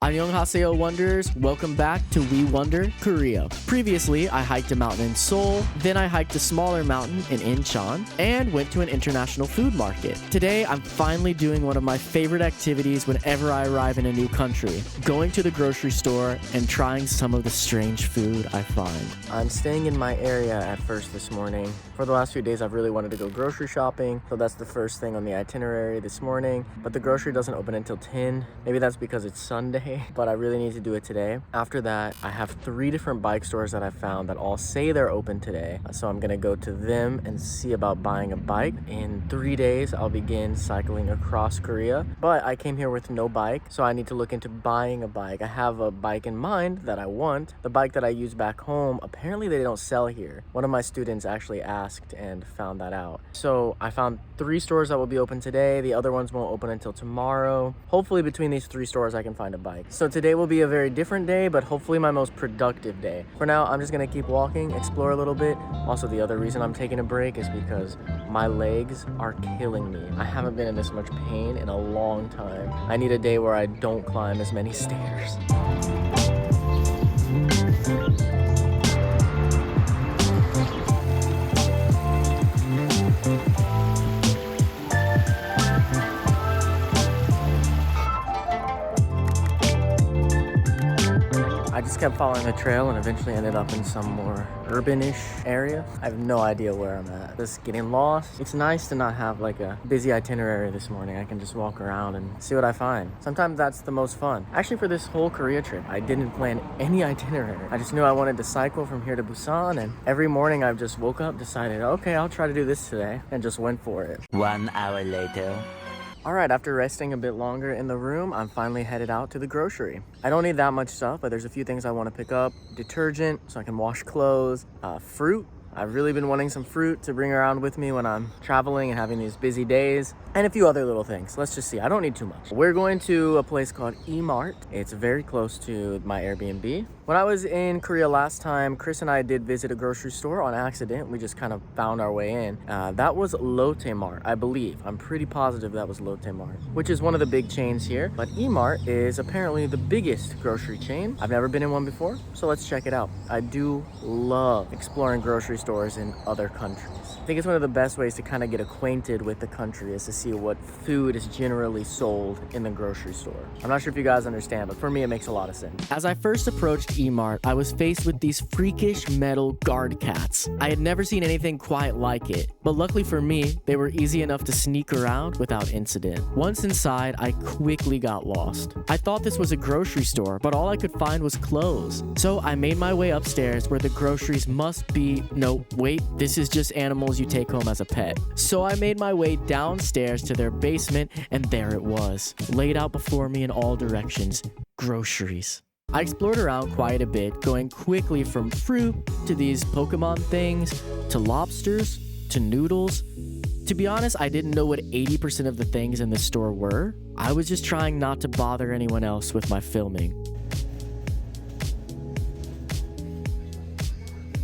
Annyeonghaseyo Wanderers, welcome back to We Wonder, Korea. Previously, I hiked a mountain in Seoul, then I hiked a smaller mountain in Incheon, and went to an international food market. Today, I'm finally doing one of my favorite activities whenever I arrive in a new country, going to the grocery store and trying some of the strange food I find. I'm staying in my area at first this morning. For the last few days, I've really wanted to go grocery shopping, so that's the first thing on the itinerary this morning, but the grocery doesn't open until 10. Maybe that's because it's Sunday, but I really need to do it today. After that, I have 3 different bike stores that I found that all say they're open today. So I'm gonna go to them and see about buying a bike. In 3 days, I'll begin cycling across Korea, but I came here with no bike, so I need to look into buying a bike. I have a bike in mind that I want. The bike that I use back home, apparently they don't sell here. One of my students actually asked and found that out. So I found 3 stores that will be open today. The other ones won't open until tomorrow. Hopefully between these 3 stores, I can find a bike. So today will be a very different day, but hopefully my most productive day. For now, I'm just gonna keep walking, explore a little bit. Also, the other reason I'm taking a break is because my legs are killing me. I haven't been in this much pain in a long time. I need a day where I don't climb as many stairs. I just kept following the trail and eventually ended up in some more urban-ish area. I have no idea where I'm at. Just getting lost. It's nice to not have like a busy itinerary this morning. I can just walk around and see what I find. Sometimes that's the most fun. Actually, for this whole Korea trip, I didn't plan any itinerary. I just knew I wanted to cycle from here to Busan, and every morning I've just woke up, decided, okay, I'll try to do this today, and just went for it. 1 hour later. Alright, after resting a bit longer in the room, I'm finally headed out to the grocery. I don't need that much stuff, but there's a few things I want to pick up. Detergent, so I can wash clothes. Fruit. I've really been wanting some fruit to bring around with me when I'm traveling and having these busy days. And a few other little things. Let's just see. I don't need too much. We're going to a place called E-Mart. It's very close to my Airbnb. When I was in Korea last time, Chris and I did visit a grocery store on accident. We just kind of found our way in. That was Lotte Mart, I believe. I'm pretty positive that was Lotte Mart, which is one of the big chains here. But E-Mart is apparently the biggest grocery chain. I've never been in one before, so let's check it out. I do love exploring grocery stores in other countries. I think it's one of the best ways to kind of get acquainted with the country is to see what food is generally sold in the grocery store. I'm not sure if you guys understand, but for me, it makes a lot of sense. As I first approached E-Mart, I was faced with these freakish metal guard cats. I had never seen anything quite like it, but luckily for me, they were easy enough to sneak around without incident. Once inside, I quickly got lost. I thought this was a grocery store, but all I could find was clothes. So I made my way upstairs where the groceries must be. No, wait, this is just animals you take home as a pet. So I made my way downstairs to their basement, and there it was, laid out before me in all directions. Groceries. I explored around quite a bit, going quickly from fruit to these Pokemon things, to lobsters, to noodles. To be honest, I didn't know what 80% of the things in the store were. I was just trying not to bother anyone else with my filming.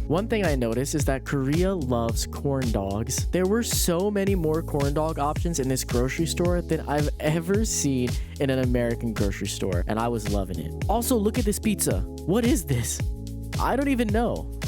One thing I noticed is that Korea loves corn dogs. There were so many more corn dog options in this grocery store than I've ever seen in an American grocery store, and I was loving it. Also, look at this pizza. What is this? I don't even know.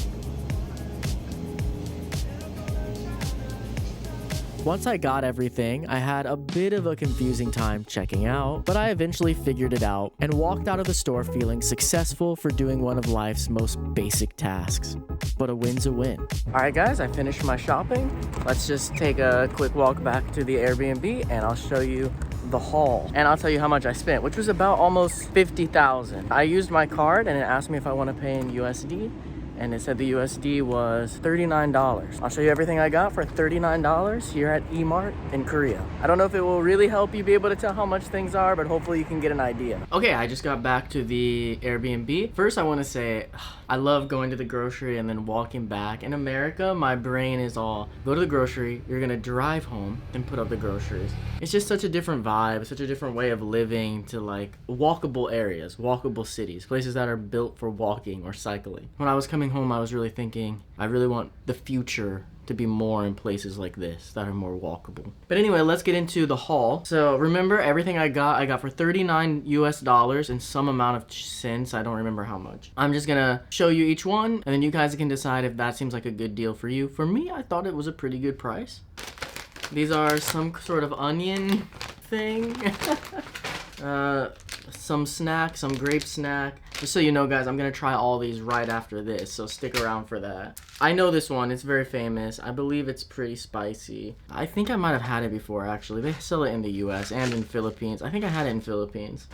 Once I got everything, I had a bit of a confusing time checking out, but I eventually figured it out and walked out of the store feeling successful for doing one of life's most basic tasks. But a win's a win. Alright guys, I finished my shopping. Let's just take a quick walk back to the Airbnb and I'll show you the haul. And I'll tell you how much I spent, which was about almost 50,000. I used my card and it asked me if I want to pay in USD. And it said the USD was $39. I'll show you everything I got for $39 here at E-Mart in Korea. I don't know if it will really help you be able to tell how much things are, but hopefully you can get an idea. Okay, I just got back to the Airbnb. First, I want to say, I love going to the grocery and then walking back. In America, my brain is all, go to the grocery, you're gonna drive home and put up the groceries. It's just such a different vibe, such a different way of living to like walkable areas, walkable cities, places that are built for walking or cycling. When I was coming coming home, I was really thinking, I really want the future to be more in places like this that are more walkable. But anyway, let's get into the haul. So remember, everything I got for $39 US and some amount of cents. I don't remember how much. I'm just gonna show you each one, and then you guys can decide if that seems like a good deal for you. For me, I thought it was a pretty good price. These are some sort of onion thing. Some snack, some grape snack. Just so you know, guys, I'm gonna try all these right after this, so stick around for that. I know this one, it's very famous. I believe it's pretty spicy. I think I might have had it before, actually. They sell it in the US and in Philippines. I think I had it in Philippines.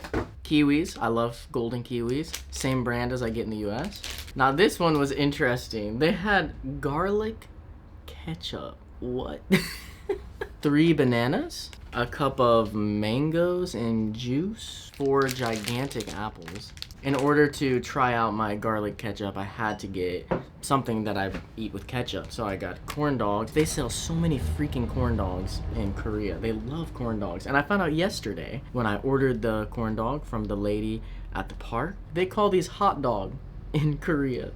Kiwis, I love golden kiwis. Same brand as I get in the US. Now this one was interesting. They had garlic ketchup. What? 3 bananas, a cup of mangoes and juice, 4 gigantic apples. In order to try out my garlic ketchup, I had to get something that I eat with ketchup. So I got corn dogs. They sell so many freaking corn dogs in Korea. They love corn dogs. And I found out yesterday when I ordered the corn dog from the lady at the park, they call these hot dog in Korea.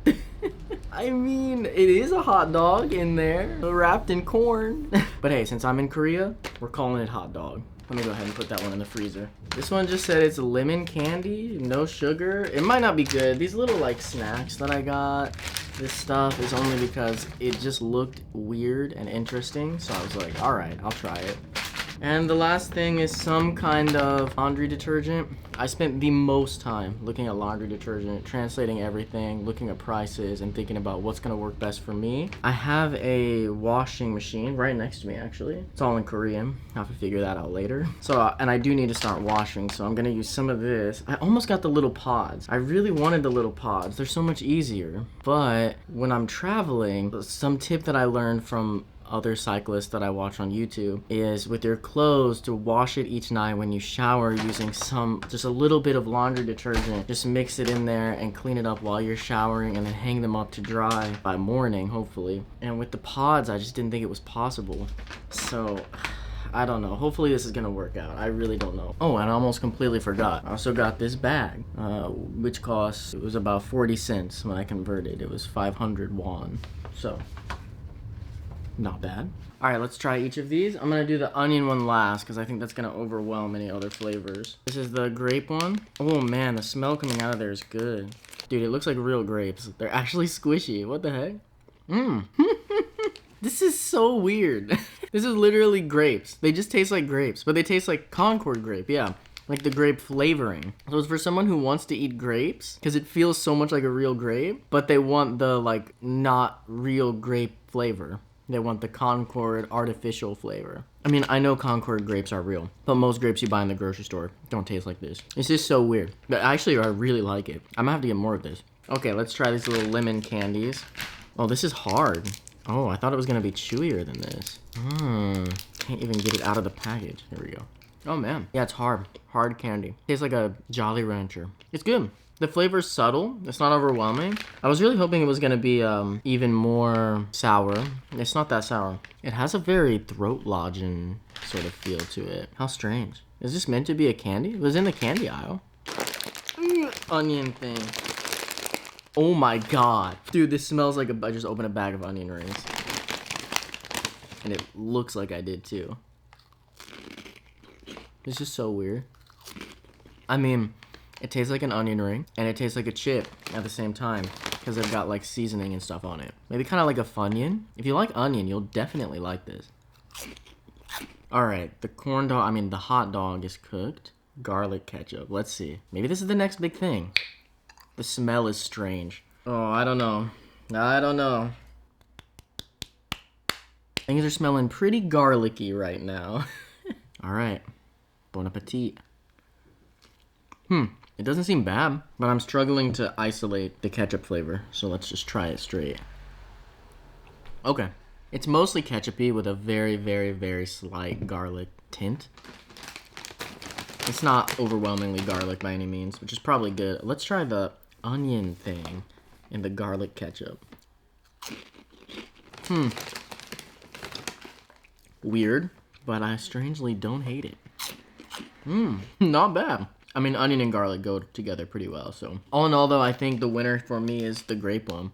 I mean, it is a hot dog in there, wrapped in corn. But hey, since I'm in Korea, we're calling it hot dog. Let me go ahead and put that one in the freezer. This one just said it's lemon candy, no sugar. It might not be good. These little like snacks that I got, this stuff is only because it just looked weird and interesting. So I was like, all right, I'll try it. And the last thing is some kind of laundry detergent. I spent the most time looking at laundry detergent, translating everything, looking at prices, and thinking about what's gonna work best for me. I have a washing machine right next to me, actually. It's all in Korean. I'll have to figure that out later. So, and I do need to start washing, so I'm gonna use some of this. I almost got the little pods. I really wanted the little pods. They're so much easier. But when I'm traveling, some tip that I learned from other cyclists that I watch on YouTube is with your clothes to wash it each night when you shower using just a little bit of laundry detergent. Just mix it in there and clean it up while you're showering and then hang them up to dry by morning, hopefully. And with the pods, I just didn't think it was possible. So I don't know. Hopefully this is gonna work out. I really don't know. Oh, and I almost completely forgot. I also got this bag, which cost, it was about 40 cents when I converted. It was 500 won. So not bad. All right, let's try each of these. I'm gonna do the onion one last because I think that's gonna overwhelm any other flavors. This is the grape one. Oh man, the smell coming out of there is good. Dude, it looks like real grapes. They're actually squishy. What the heck? Mmm. This is so weird. This is literally grapes. They just taste like grapes, but they taste like Concord grape, yeah. Like the grape flavoring. So it's for someone who wants to eat grapes because it feels so much like a real grape, but they want the like not real grape flavor. They want the Concord artificial flavor. I mean, I know Concord grapes are real, but most grapes you buy in the grocery store don't taste like this. It's just so weird. But actually, I really like it. I'm gonna have to get more of this. Okay, let's try these little lemon candies. Oh, this is hard. Oh, I thought it was gonna be chewier than this. Can't even get it out of the package. Here we go. Oh man, yeah, it's hard. Hard candy. Tastes like a Jolly Rancher. It's good. The flavor's subtle. It's not overwhelming. I was really hoping it was gonna be even more sour. It's not that sour. It has a very throat-lodging sort of feel to it. How strange. Is this meant to be a candy? It was in the candy aisle. Onion thing. Oh my god. Dude, this smells like I just opened a bag of onion rings. And it looks like I did too. It's just so weird. I mean, it tastes like an onion ring, and it tastes like a chip at the same time, because they've got like seasoning and stuff on it. Maybe kind of like a Funyun. If you like onion, you'll definitely like this. Alright, the corn dog, the hot dog is cooked. Garlic ketchup, let's see. Maybe this is the next big thing. The smell is strange. Oh, I don't know. I don't know. Things are smelling pretty garlicky right now. Alright, bon appetit. It doesn't seem bad, but I'm struggling to isolate the ketchup flavor, so let's just try it straight. Okay. It's mostly ketchup-y with a very, very, very slight garlic tint. It's not overwhelmingly garlic by any means, which is probably good. Let's try the onion thing in the garlic ketchup. Weird, but I strangely don't hate it. Not bad. I mean, onion and garlic go together pretty well, so. All in all, though, I think the winner for me is the grape one.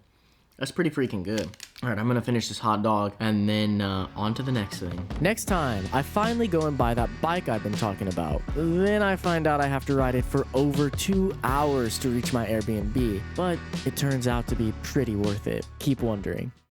That's pretty freaking good. All right, I'm gonna finish this hot dog and then on to the next thing. Next time, I finally go and buy that bike I've been talking about. Then I find out I have to ride it for over 2 hours to reach my Airbnb, but it turns out to be pretty worth it. Keep wondering.